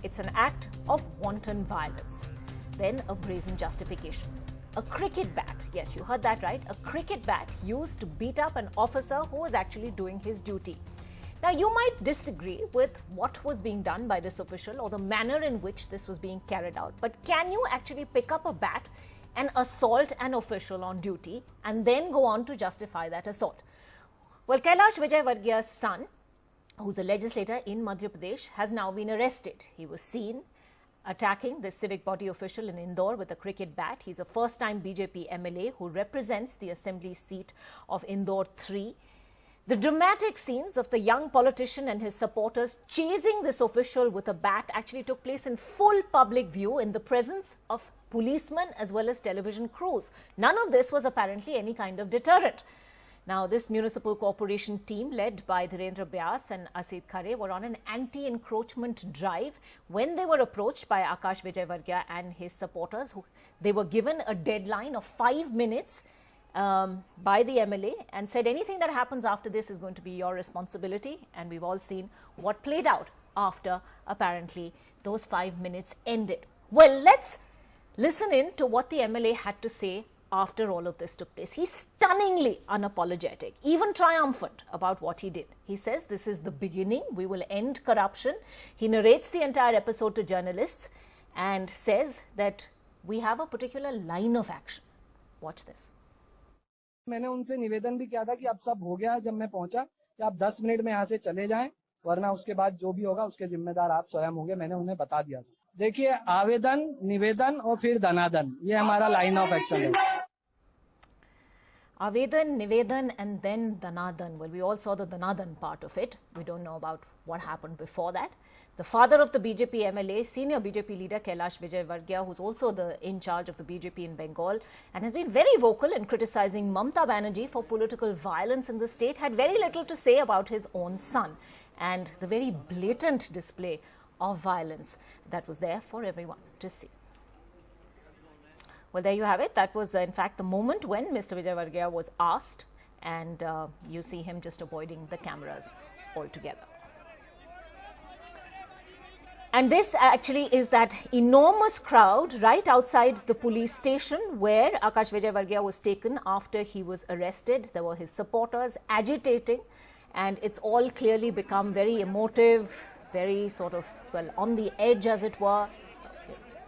It's an act of wanton violence. Then a brazen justification. A cricket bat, yes, you heard that right, a cricket bat used to beat up an officer who was actually doing his duty. Now, you might disagree with what was being done by this official or the manner in which this was being carried out, but can you actually pick up a bat and assault an official on duty and then go on to justify that assault? Well, Kailash Vijavargiya's son, who's a legislator in Madhya Pradesh, has now been arrested. He was seen attacking this civic body official in Indore with a cricket bat. He's a first-time BJP MLA who represents the assembly seat of Indore 3. The dramatic scenes of the young politician and his supporters chasing this official with a bat actually took place in full public view in the presence of policemen as well as television crews. None of this was apparently any kind of deterrent. Now, this municipal corporation team led by Dhirendra Vyas and Asit Khare were on an anti-encroachment drive when they were approached by Akash Vijavargiya and his supporters. They were given a deadline of 5 minutes by the MLA and said anything that happens after this is going to be your responsibility. And we've all seen what played out after apparently those 5 minutes ended. Well, let's listen in to what the MLA had to say after all of this took place. He's stunningly unapologetic, even triumphant about what he did. He says this is the beginning, we will end corruption. He narrates the entire episode to journalists and says that we have a particular line of action. Watch this. मैंने उनसे निवेदन भी किया था कि अब सब हो गया जब मैं पहुंचा कि आप 10 मिनट में यहाँ से चले जाएं, वरना उसके बाद जो भी होगा उसके जिम्मेदार आप स्वयं होंगे। मैंने उन्हें बता दिया था। देखिए, आवेदन, निवेदन और फिर धनादन, ये हमारा लाइन ऑफ एक्शन है। Avedan, Nivedan and then Dhanadan. Well, we all saw the Dhanadan part of it. We don't know about what happened before that. The father of the BJP MLA, senior BJP leader Kailash Vijavargiya, who's also in charge of the BJP in Bengal and has been very vocal in criticizing Mamata Banerjee for political violence in the state, had very little to say about his own son and the very blatant display of violence that was there for everyone to see. Well, there you have it. That was, in fact, the moment when Mr. Vijavargiya was asked, and you see him just avoiding the cameras altogether. And this actually is that enormous crowd right outside the police station where Akash Vijavargiya was taken after he was arrested. There were his supporters agitating, and it's all clearly become very emotive, very sort of, well, on the edge, as it were.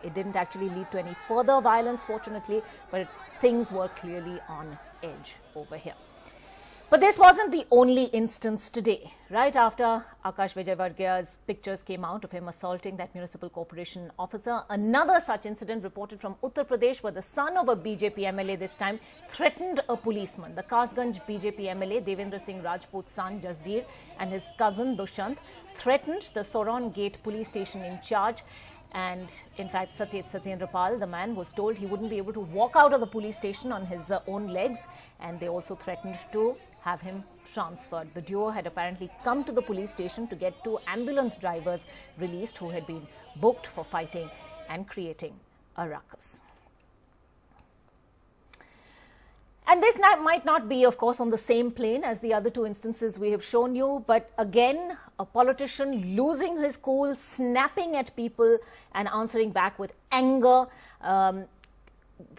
It didn't actually lead to any further violence, fortunately, but things were clearly on edge over here. But this wasn't the only instance today. Right after Akash Vijavargiya's pictures came out of him assaulting that municipal corporation officer, another such incident reported from Uttar Pradesh where the son of a BJP MLA this time threatened a policeman. The Kasganj BJP MLA Devendra Singh Rajput's son Jasveer and his cousin Dushyant threatened the Soron Gate police station in charge. And in fact, Satyendra Pal, the man, was told he wouldn't be able to walk out of the police station on his own legs. And they also threatened to have him transferred. The duo had apparently come to the police station to get 2 ambulance drivers released who had been booked for fighting and creating a ruckus. And this might not be, of course, on the same plane as the other 2 instances we have shown you. But again, a politician losing his cool, snapping at people and answering back with anger,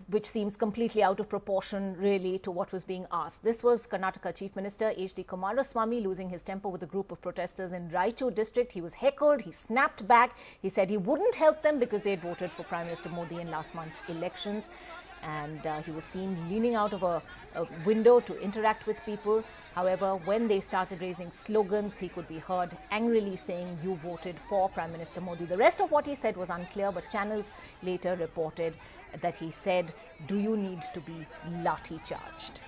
which seems completely out of proportion, really, to what was being asked. This was Karnataka Chief Minister H.D. Kumaraswamy losing his temper with a group of protesters in Raichur district. He was heckled. He snapped back. He said he wouldn't help them because they had voted for Prime Minister Modi in last month's elections. And he was seen leaning out of a window to interact with people. However, when they started raising slogans, he could be heard angrily saying, "You voted for Prime Minister Modi." The rest of what he said was unclear, but channels later reported that he said, "Do you need to be lathi charged?"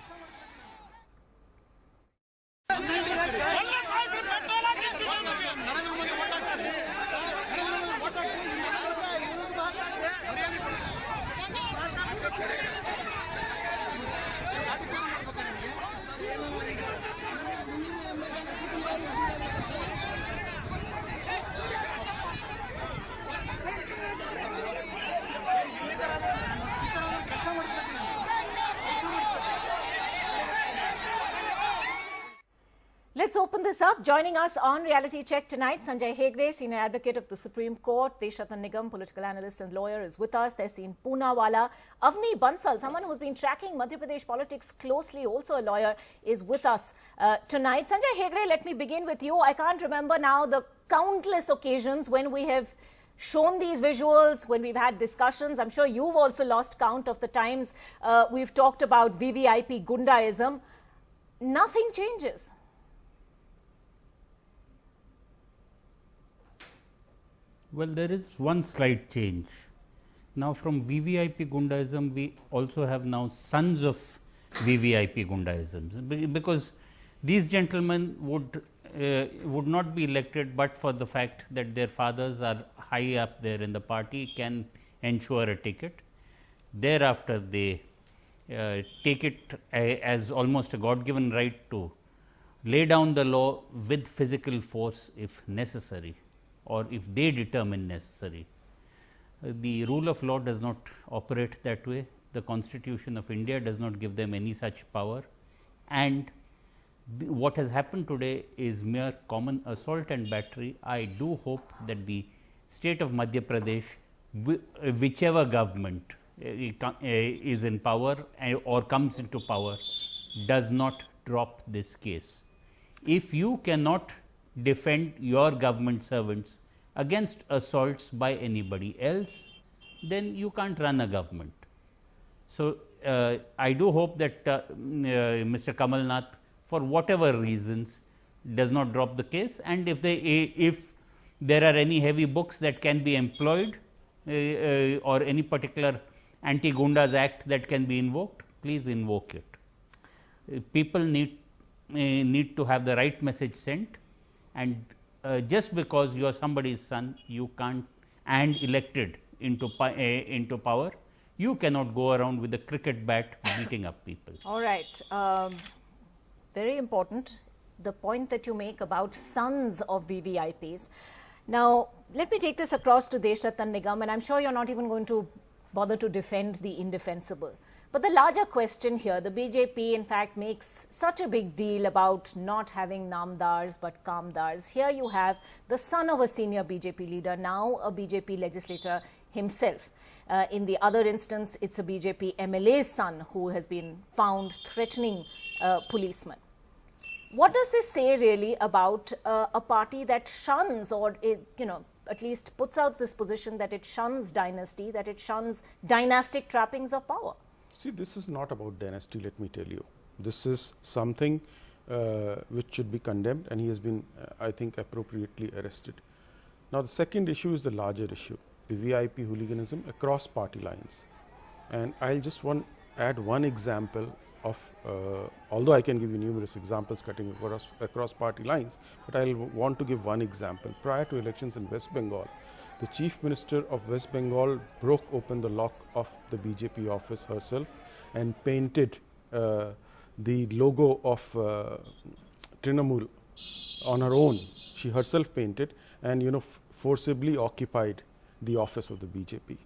this up. Joining us on Reality Check tonight, Sanjay Hegde, Senior Advocate of the Supreme Court, Deshratan Nigam, political analyst and lawyer, is with us. Tehseen Poonawalla. Avni Bansal, someone who's been tracking Madhya Pradesh politics closely, also a lawyer, is with us tonight. Sanjay Hegde, let me begin with you. I can't remember now the countless occasions when we have shown these visuals, when we've had discussions. I'm sure you've also lost count of the times we've talked about VVIP Goondaism. Nothing changes. Well, there is one slight change. Now from VVIP Goondaism, we also have now sons of VVIP Goondaism, because these gentlemen would not be elected but for the fact that their fathers are high up there in the party, can ensure a ticket. Thereafter, they take it as almost a God-given right to lay down the law with physical force if necessary, or if they determine necessary. The rule of law does not operate that way. The Constitution of India does not give them any such power, and what has happened today is mere common assault and battery. I do hope that the state of Madhya Pradesh, whichever government is in power or comes into power, does not drop this case. If you cannot defend your government servants against assaults by anybody else, then you can't run a government. So, I do hope that Mr. Kamal Nath, for whatever reasons, does not drop the case, and if there are any heavy books that can be employed or any particular Anti-Goondas Act that can be invoked, please invoke it. People need to have the right message sent, and just because you are somebody's son, you can't, and elected into power, you cannot go around with a cricket bat beating up people. All right. Very important, the point that you make about sons of VVIPs. Now, let me take this across to Deshratan Nigam, and I'm sure you're not even going to bother to defend the indefensible. But the larger question here, the BJP in fact makes such a big deal about not having namdars but kamdars. Here you have the son of a senior BJP leader, now a BJP legislator himself. In the other instance, it's a BJP MLA's son who has been found threatening policemen. What does this say really about a party that shuns, or at least puts out this position that it shuns dynasty, that it shuns dynastic trappings of power? See, this is not about dynasty, let me tell you. This is something which should be condemned, and he has been, I think, appropriately arrested. Now, the second issue is the larger issue, the VIP hooliganism across party lines. And I'll just add one example of, although I can give you numerous examples cutting across party lines, but I'll want to give one example. Prior to elections in West Bengal, the Chief Minister of West Bengal broke open the lock of the BJP office herself and painted the logo of Trinamool on her own. She herself painted and forcibly occupied the office of the BJP.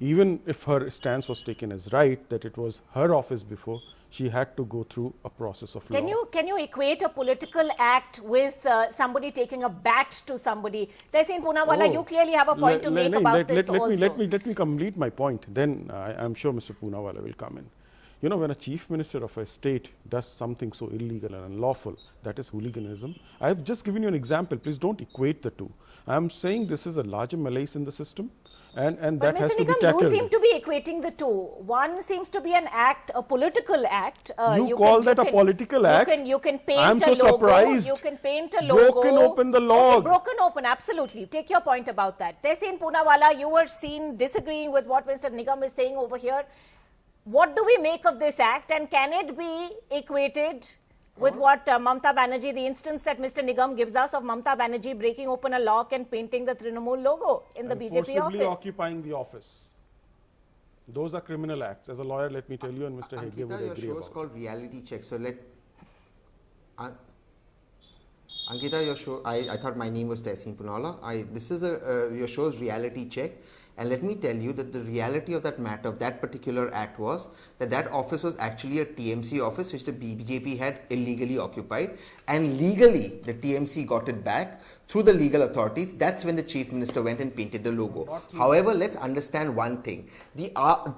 Even if her stance was taken as right, that it was her office before, she had to go through a process of law. Can you equate a political act with somebody taking a bat to somebody? Tehseen Poonawalla, you clearly have a point to make about this also. Let me complete my point. Then I'm sure Mr. Poonawalla will come in. When a chief minister of a state does something so illegal and unlawful, that is hooliganism. I have just given you an example. Please don't equate the two. I am saying this is a larger malaise in the system, and that has to be tackled. But Mr. Nigam, you seem to be equating the two. One seems to be an act, a political act. You call that a political act? You can paint I'm so a logo. surprised. You can paint a logo. Broken open the log. Okay, broken open, absolutely. Take your point about that. Tehseen Poonawalla, you were seen disagreeing with what Mr. Nigam is saying over here. What do we make of this act, and can it be equated with what Mamta Banerjee, the instance that Mr. Nigam gives us of Mamta Banerjee breaking open a lock and painting the Trinamool logo in the BJP forcibly office? Occupying the office. Those are criminal acts. As a lawyer, let me tell you, and Mr. Hegde would agree about it. Your show is called Reality Check. So Ankita, your show, I thought my name was Tehseen Poonawalla. This is your show's Reality Check, And let me tell you that the reality of that matter, of that particular act, was that that office was actually a TMC office which the BJP had illegally occupied, and legally the TMC got it back through the legal authorities. That's when the Chief Minister went and painted the logo. However, let's understand one thing.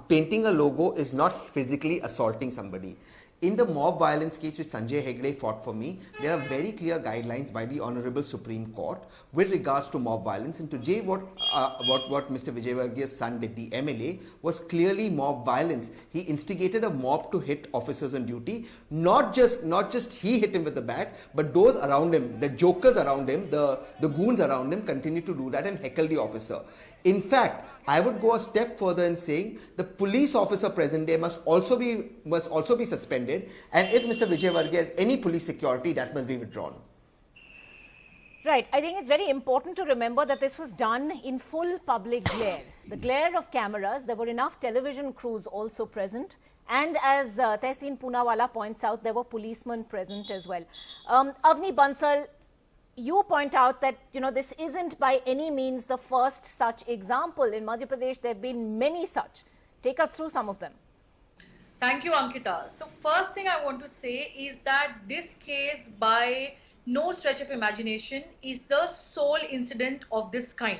Painting a logo is not physically assaulting somebody. In the mob violence case which Sanjay Hegde fought for me, there are very clear guidelines by the Honorable Supreme Court with regards to mob violence. And today what Mr. Vijavargiya's son did, the MLA, was clearly mob violence. He instigated a mob to hit officers on duty. Not just he hit him with the bat, but those around him, the jokers around him, the goons around him, continued to do that and heckle the officer. In fact, I would go a step further in saying the police officer present there must also be suspended, and if Mr. Vijavargiya has any police security, that must be withdrawn. Right. I think it's very important to remember that this was done in full public glare. The glare of cameras. There were enough television crews also present. And as Tehseen Poonawala points out, there were policemen present as well. Avni Bansal, you point out that, this isn't by any means the first such example. In Madhya Pradesh, there have been many such. Take us through some of them. Thank you, Ankita. So first thing I want to say is that this case, by no stretch of imagination, is the sole incident of this kind.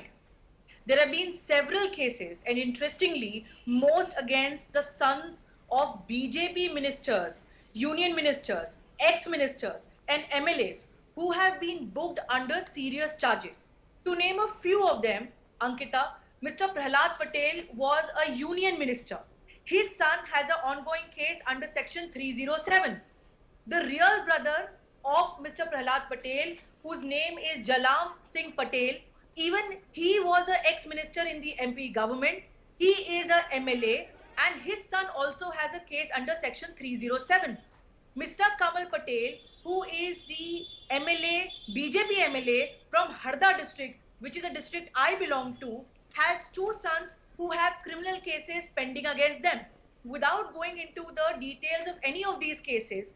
There have been several cases, and interestingly, most against the sons of BJP ministers, union ministers, ex-ministers and MLAs who have been booked under serious charges. To name a few of them, Ankita, Mr. Prahlad Patel was a union minister. His son has an ongoing case under section 307. The real brother of Mr. Prahlad Patel, whose name is Jalam Singh Patel, even he was an ex-minister in the MP government. He is a MLA, and his son also has a case under section 307. Mr. Kamal Patel, who is the MLA, BJP MLA from Harda district, which is a district I belong to, has two sons who have criminal cases pending against them. Without going into the details of any of these cases,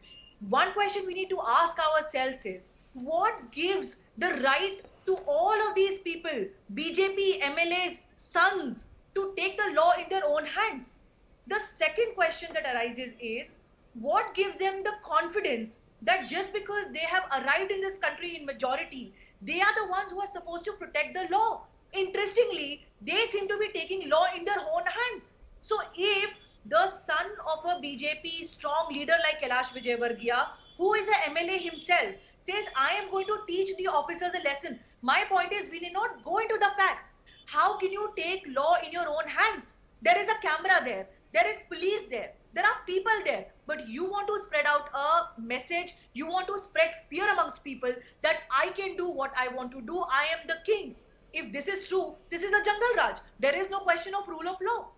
one question we need to ask ourselves is, what gives the right to all of these people, BJP MLAs, sons, to take the law in their own hands? The second question that arises is, what gives them the confidence that just because they have arrived in this country in majority, they are the ones who are supposed to protect the law? Interestingly, they seem to be taking law in their own hands. So if the son of a BJP strong leader like Kailash Vijavargiya, who is a MLA himself, says, I am going to teach the officers a lesson. My point is, we need not go into the facts. How can you take law in your own hands? There is a camera there. There is police there. There are people there. But you want to spread out a message. You want to spread fear amongst people that I can do what I want to do. I am the king. If this is true, this is a jungle raj. There is no question of rule of law.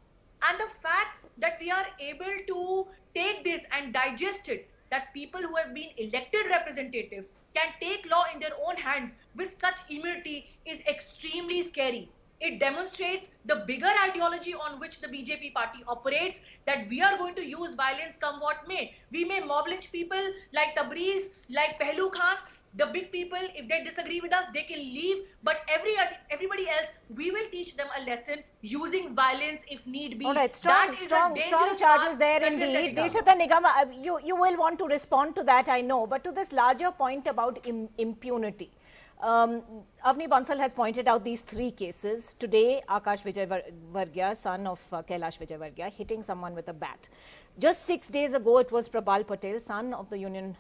And the fact that we are able to take this and digest it, that people who have been elected representatives can take law in their own hands with such immunity, is extremely scary. It demonstrates the bigger ideology on which the BJP party operates, that we are going to use violence come what may. We may mob lynch people like Tabriz, like Pehlu Khan. The big people, if they disagree with us, they can leave. But everybody else, we will teach them a lesson using violence if need be. All right, strong charges there indeed. Deshata Nigam, you will want to respond to that, I know. But to this larger point about impunity. Avni Bansal has pointed out these three cases. Today, Akash Vijavargiya, son of Kailash Vijavargiya, hitting someone with a bat. Just 6 days ago, it was Prabal Patel, son of Union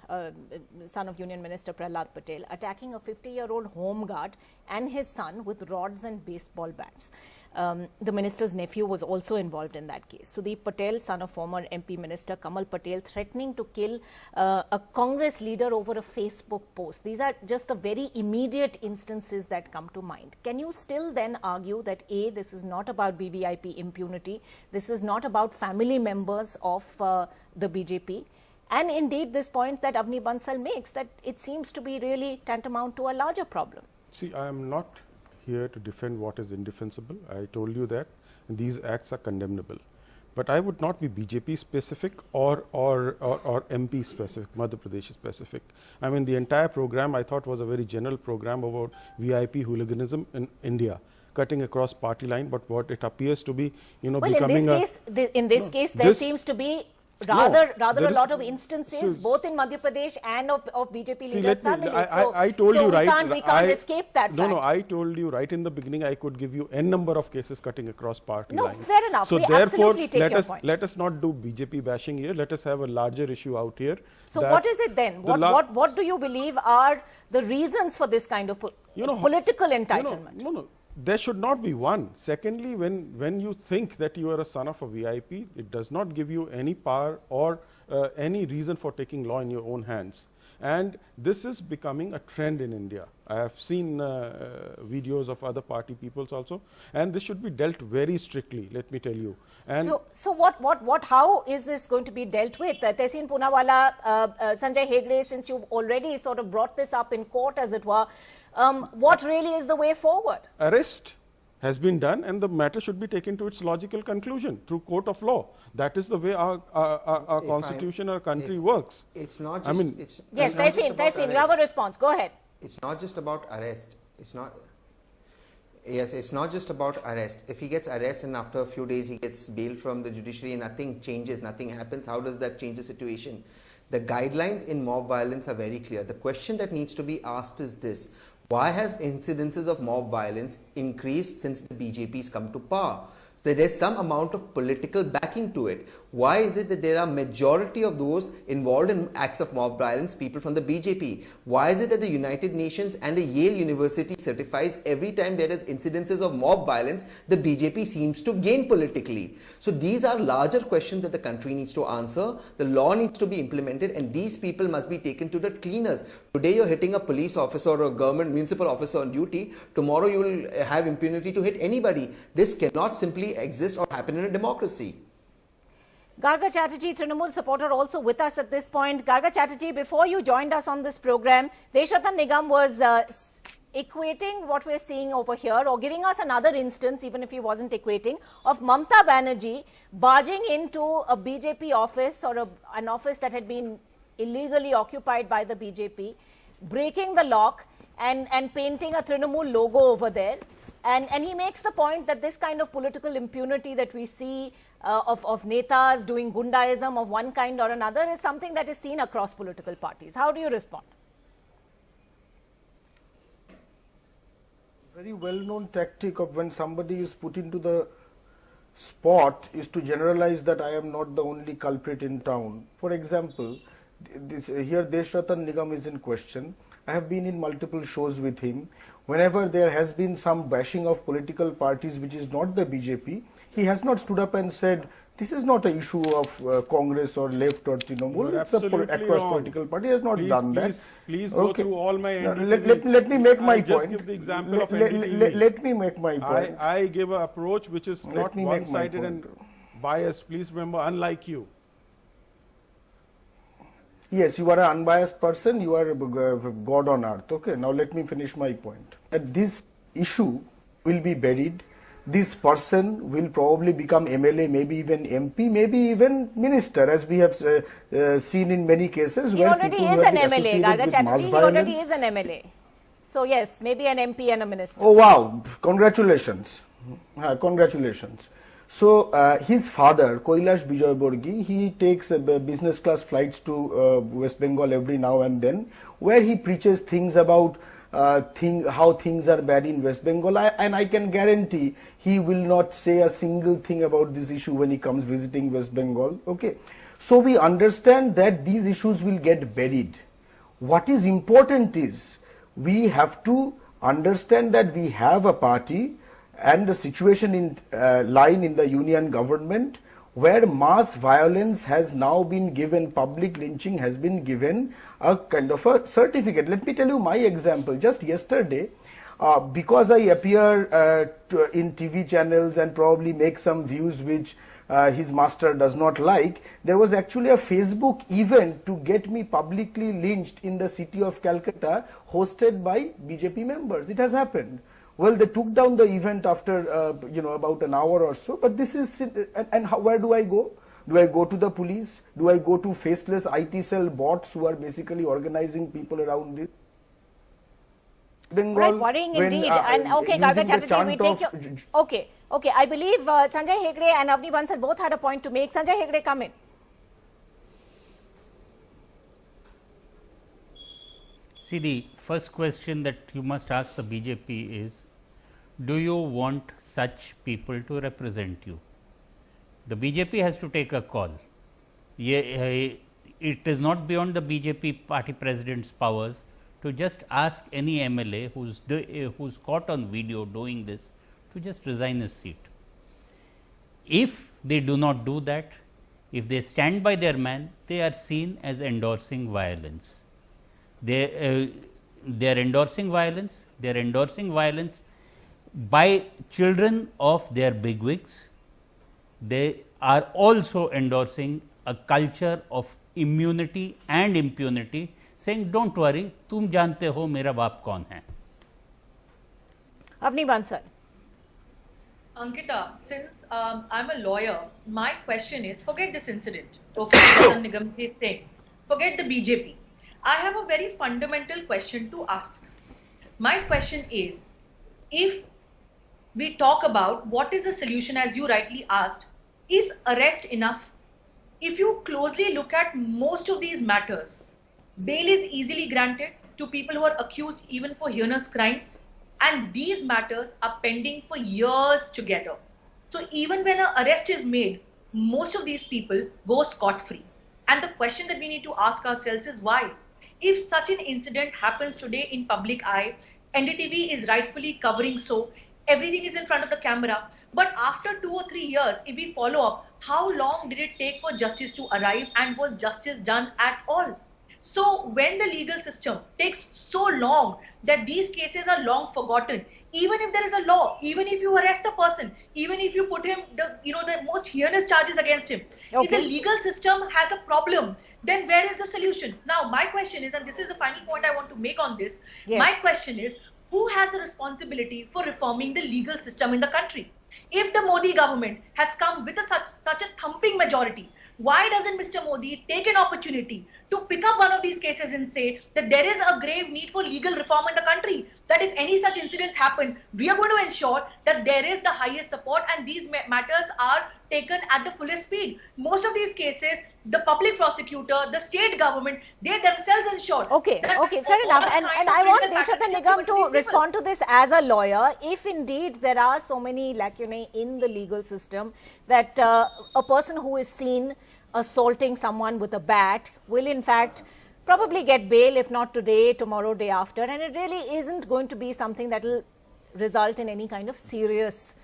Minister Prahlad Patel, attacking a 50-year-old home guard and his son with rods and baseball bats. The minister's nephew was also involved in that case. Sudeep Patel, son of former MP Minister Kamal Patel, threatening to kill a Congress leader over a Facebook post. These are just the very immediate instances that come to mind. Can you still then argue that A, this is not about VVIP impunity, this is not about family members of the BJP, and indeed this point that Avni Bansal makes, that it seems to be really tantamount to a larger problem? See, I am not here to defend what is indefensible. I told you that these acts are condemnable. But I would not be BJP specific or MP specific, Madhya Pradesh specific. I mean, the entire program I thought was a very general program about VIP hooliganism in India. cutting across party line, but what it appears to be, Well, becoming in this case, there seems to be rather a lot of instances, so, both in Madhya Pradesh and of BJP see, leaders' families. I told you right. We can't escape that fact. No, I told you right in the beginning. I could give you n number of cases cutting across party lines. No, fair enough. So we therefore, absolutely take your point. let us not do BJP bashing here. Let us have a larger issue out here. So what is it then? What do you believe are the reasons for this kind of political entitlement? No. There should not be one. Secondly, when you think that you are a son of a VIP, it does not give you any power or any reason for taking law in your own hands. And this is becoming a trend in India. I have seen videos of other party peoples also, and this should be dealt very strictly, let me tell you. And so how is this going to be dealt with? Tehseen Poonawala, Sanjay Hegde, since you've already sort of brought this up in court, as it were, what really is the way forward? Arrest has been done, and the matter should be taken to its logical conclusion through court of law. That is the way our constitution, our country works. It's not just, I mean, yes, Tehseen, you have a response. Go ahead. It's not just about arrest. Yes, it's not just about arrest. If he gets arrested and after a few days he gets bail from the judiciary, nothing changes, nothing happens, how does that change the situation? The guidelines in mob violence are very clear. The question that needs to be asked is this: why has incidences of mob violence increased since the BJP's come to power? So there's some amount of political backing to it. Why is it that there are majority of those involved in acts of mob violence people from the BJP? Why is it that the United Nations and the Yale University certifies every time there is incidences of mob violence, the BJP seems to gain politically? So these are larger questions that the country needs to answer. The law needs to be implemented, and these people must be taken to the cleaners. Today you're hitting a police officer or a government municipal officer on duty. Tomorrow you will have impunity to hit anybody. This cannot simply exist or happen in a democracy. Garga Chatterjee, Trinamool supporter, also with us at this point. Garga Chatterjee, before you joined us on this program, Deshratan Nigam was equating what we're seeing over here, or giving us another instance, even if he wasn't equating, of Mamta Banerjee barging into a BJP office, or an office that had been illegally occupied by the BJP, breaking the lock and painting a Trinamool logo over there. And he makes the point that this kind of political impunity that we see of netas doing goondaism of one kind or another is something that is seen across political parties. How do you respond? Very well-known tactic of when somebody is put into the spot is to generalize that I am not the only culprit in town. For example, here Deshratan Nigam is in question. I have been in multiple shows with him. Whenever there has been some bashing of political parties which is not the BJP, he has not stood up and said, this is not an issue of Congress or left or Trinamool, it's across political party. He has not done that. Please go through all my NDTV. Let me make my point. Just give the example of NDTV. Let me make my point. I give an approach which is not one-sided and biased. Please remember, unlike you. Yes, you are an unbiased person, you are God on earth. Okay, now let me finish my point. That this issue will be buried. This person will probably become MLA, maybe even MP, maybe even minister, as we have seen in many cases. He already is an MLA, Garga Chatterjee. He already is an MLA. So yes, maybe an MP and a minister. Oh wow, congratulations. Congratulations. So his father, Kailash Vijavargiya, he takes business class flights to West Bengal every now and then, where he preaches things about how things are bad in West Bengal, and I can guarantee he will not say a single thing about this issue when he comes visiting West Bengal. Okay, so we understand that these issues will get buried. What is important is we have to understand that we have a party and the situation in line in the union government where mass violence has now been given, public lynching has been given a kind of a certificate. Let me tell you my example. Just yesterday, because I appear in TV channels and probably make some views which his master does not like, there was actually a Facebook event to get me publicly lynched in the city of Calcutta, hosted by BJP members. It has happened. Well, they took down the event after about an hour or so, but this is, and where do I go? Do I go to the police? Do I go to faceless IT cell bots who are basically organizing people around this? Bengal. Right, worrying when, indeed. And okay, using Garga the Chatterjee, we chant take of- you. Okay. I believe Sanjay Hegde and Avni Bansal both had a point to make. Sanjay Hegde, come in. See, the first question that you must ask the BJP is, do you want such people to represent you? The BJP has to take a call. It is not beyond the BJP party president's powers to just ask any MLA who's caught on video doing this to just resign his seat. If they do not do that, if they stand by their man, they are seen as endorsing violence. They are endorsing violence. They are endorsing violence by children of their bigwigs. They are also endorsing a culture of immunity and impunity, saying, "Don't worry, तुम जानते हो मेरा बाप कौन है." Avni Bansal. Ankita, since I'm a lawyer, my question is, forget this incident. Okay, Prasan Nigam is saying, forget the BJP. I have a very fundamental question to ask. My question is, if we talk about what is the solution, as you rightly asked, is arrest enough? If you closely look at most of these matters, bail is easily granted to people who are accused even for heinous crimes, and these matters are pending for years together. So even when an arrest is made, most of these people go scot-free. And the question that we need to ask ourselves is why? If such an incident happens today in public eye, NDTV is rightfully covering so, everything is in front of the camera, but after 2 or 3 years, if we follow up, how long did it take for justice to arrive, and was justice done at all? So when the legal system takes so long that these cases are long forgotten, even if there is a law, even if you arrest the person, even if you put him the most heinous charges against him, if the legal system has a problem, then where is the solution? Now my question is, and this is the final point I want to make on this, my question is, who has the responsibility for reforming the legal system in the country? If the Modi government has come with such a thumping majority, why doesn't Mr. Modi take an opportunity to pick up one of these cases and say that there is a grave need for legal reform in the country? That if any such incidents happen, we are going to ensure that there is the highest support and these matters are taken at the fullest speed. Most of these cases, the public prosecutor, the state government, they themselves ensure. Okay, fair enough. And I want Deshatan Nigam to respond to this as a lawyer. If indeed there are so many lacunae in the legal system that a person who is seen assaulting someone with a bat will in fact probably get bail, if not today, tomorrow, day after, and it really isn't going to be something that will result in any kind of serious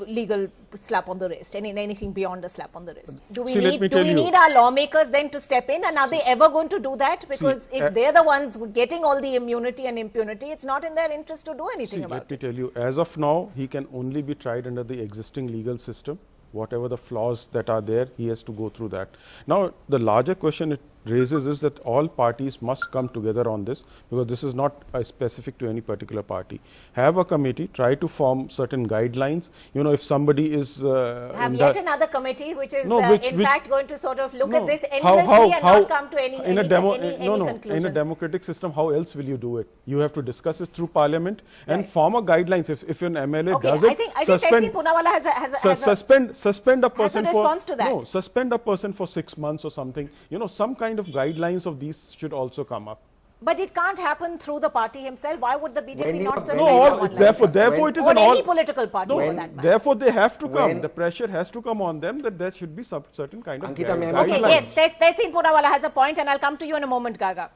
legal slap on the wrist, anything beyond a slap on the wrist. Do we need our lawmakers then to step in, and are they ever going to do that? Because if they're the ones getting all the immunity and impunity, it's not in their interest to do anything about it. Let me tell you, as of now, he can only be tried under the existing legal system. Whatever the flaws that are there, he has to go through that. Now, the larger question it raises is that all parties must come together on this, because this is not specific to any particular party. Have a committee, try to form certain guidelines. If somebody is have yet another committee which is in fact going to sort of look at this how endlessly and not come to any conclusions. In a democratic system, how else will you do it? You have to discuss it through parliament and form a guidelines. If an MLA does it, I think Tehseen Poonawalla has suspend a person has a response to that. Suspend a person for 6 months or something. Some kind of guidelines of these should also come up. But it can't happen through the party himself. Why would the BJP not suspend someone therefore it is or any political party for that matter? Therefore they have to come. The pressure has to come on them that there should be certain kind of guidelines. Okay, yes, Tehseen Poonawalla has a point, and I'll come to you in a moment, Gaga.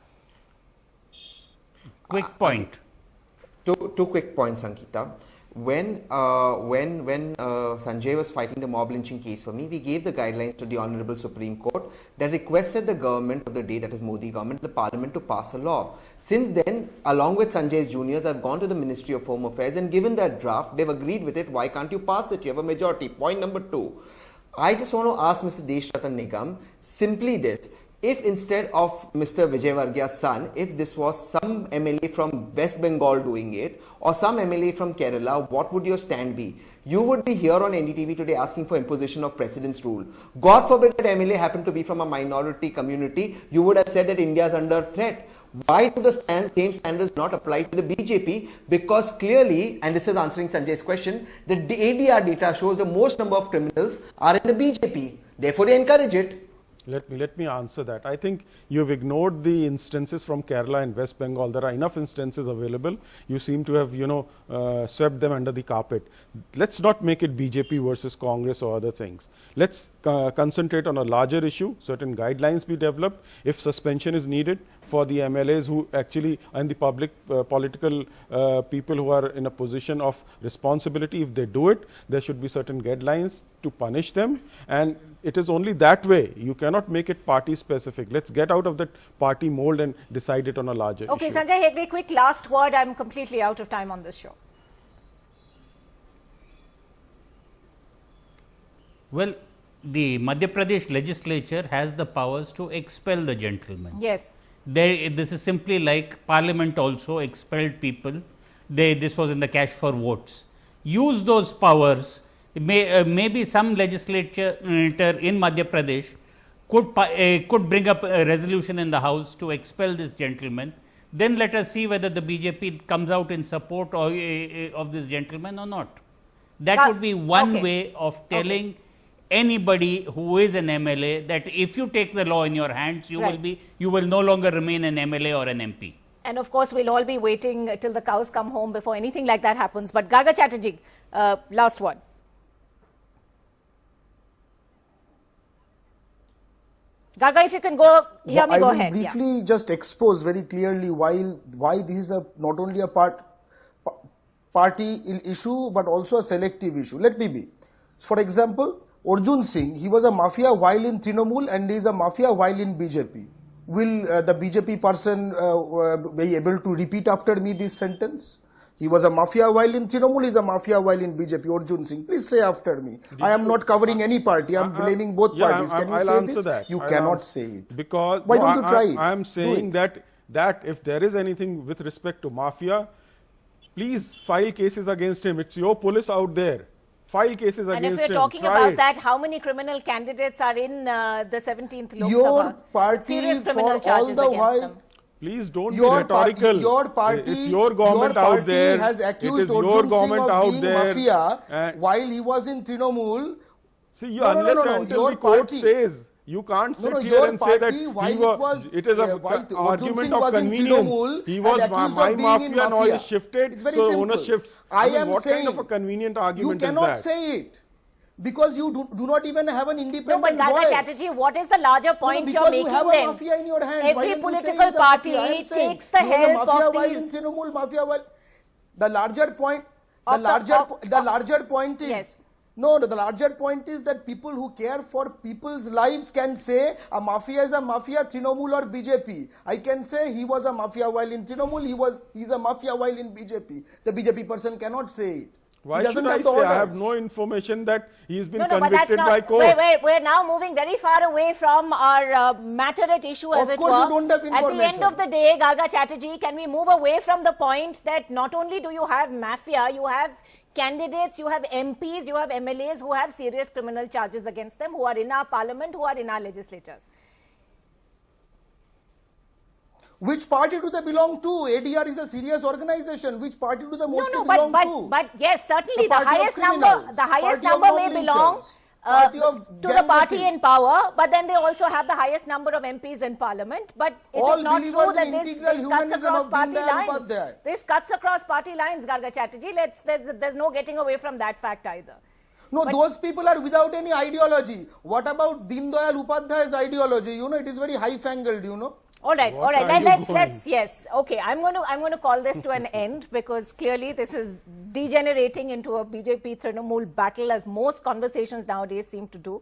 Quick point. Two quick points, Ankita. When Sanjay was fighting the mob lynching case for me, we gave the guidelines to the Honorable Supreme Court that requested the government of the day, that is Modi government, the parliament to pass a law. Since then, along with Sanjay's juniors, I've gone to the Ministry of Home Affairs and given that draft. They've agreed with it. Why can't you pass it? You have a majority. Point number 2. I just want to ask Mr. Deshatan Nigam simply this. If instead of Mr. Vijavargiya's son, if this was some MLA from West Bengal doing it or some MLA from Kerala, what would your stand be? You would be here on NDTV today asking for imposition of precedence rule. God forbid that MLA happened to be from a minority community. You would have said that India is under threat. Why do the same standards not apply to the BJP? Because clearly, and this is answering Sanjay's question, the ADR data shows the most number of criminals are in the BJP. Therefore, they encourage it. Let me answer that. I think you've ignored the instances from Kerala and West Bengal. There are enough instances available. You seem to have, swept them under the carpet. Let's not make it BJP versus Congress or other things. Let's concentrate on a larger issue. Certain guidelines be developed. If suspension is needed for the MLAs who actually, and the public political people who are in a position of responsibility, if they do it, there should be certain guidelines to punish them. And it is only that way. You cannot make it party specific. Let's get out of that party mold and decide it on a larger issue. Okay, Sanjay Hegde, quick last word. I'm completely out of time on this show. Well, the Madhya Pradesh legislature has the powers to expel the gentleman. Yes. This is simply like Parliament also expelled people. This was in the cash for votes. Use those powers. Maybe some legislature in Madhya Pradesh could bring up a resolution in the House to expel this gentleman. Then let us see whether the BJP comes out in support of this gentleman or not. That would be one way of telling anybody who is an MLA that if you take the law in your hands, you will no longer remain an MLA or an MP. And of course, we'll all be waiting till the cows come home before anything like that happens. But Garga Chatterjee, last word. Garga, if you can go ahead. I will briefly just expose very clearly why this is not only a party issue but also a selective issue. Let me be. For example, Arjun Singh, he was a mafia while in Trinamool and he is a mafia while in BJP. Will the BJP person be able to repeat after me this sentence? He was a mafia while in Trinamool, he is a mafia while in BJP. Arjun Singh, please say after me. I am not covering any party, I am blaming both parties. Can you say this? That. You cannot say it. Because why don't you try it? I am saying that if there is anything with respect to mafia, please file cases against him. It's your police out there. File cases against him. And if you're talking about that, how many criminal candidates are in the 17th Lok Sabha? Your party, serious criminal for charges all the against while, them. Please don't be rhetorical. Your party, it's your government out there. Has accused Arjun Singh of being there. mafia while he was in Trinamool. See, until the court says, you can't sit here and say that it is an argument of convenience. He was my mafia and all is shifted, so owner shifts. What kind of a convenient argument is that? You cannot say it. Because you do not even have an independent voice. No, but Garga Chatterjee, what is the larger point you're making then? Because you have a mafia in your hand. Every political party takes the help of these... The larger point, the larger point is... Yes. No, the larger point is that people who care for people's lives can say a mafia is a mafia, Trinamool or BJP. I can say he was a mafia while in Trinamool, he's a mafia while in BJP. The BJP person cannot say it. Why should I say? I have no information that he's been convicted by court. We're now moving very far away from our matter at issue, as it were. Of course, you don't have information. At the end of the day, Garga Chatterjee, can we move away from the point that not only do you have mafia, you have candidates, you have MPs, you have MLAs who have serious criminal charges against them, who are in our parliament, who are in our legislatures. Which party do they belong to? ADR is a serious organization. Which party do they mostly belong to? But yes, certainly the highest number may belong to the party in power, but then they also have the highest number of MPs in parliament. But is it not true that this cuts across party lines? This cuts across party lines, Garga Chatterjee. There's no getting away from that fact either. No, those people are without any ideology. What about Deen Dayal Upadhyay's ideology? You know, it is very high-fangled, you know. All right. Let's okay. I'm going to call this to an end because clearly this is degenerating into a BJP Trinamool battle, as most conversations nowadays seem to do.